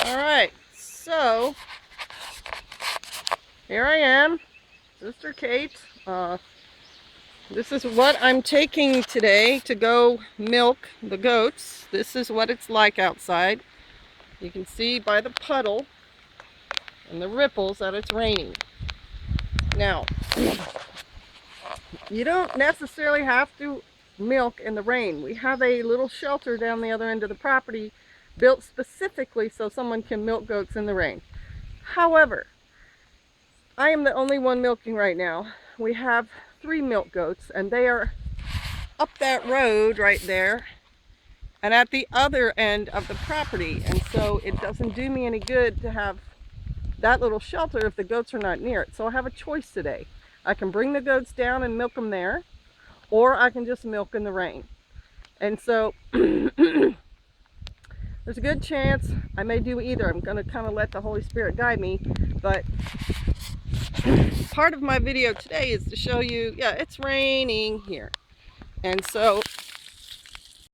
All right, so here I am, Sister Kate. This is what I'm taking today to go milk the goats. This is what it's like outside. You can see by the puddle and the ripples that it's raining. Now, you don't necessarily have to milk in the rain. We have a little shelter down the other end of the property built specifically so someone can milk goats in the rain. However, I am the only one milking right now. We have 3 milk goats and they are up that road right there and at the other end of the property, and so it doesn't do me any good to have that little shelter if the goats are not near it. So I have a choice today. I can bring the goats down and milk them there, or I can just milk in the rain. And so there's a good chance I may do either. I'm going to kind of let the Holy Spirit guide me, but part of my video today is to show you, yeah, it's raining here. And so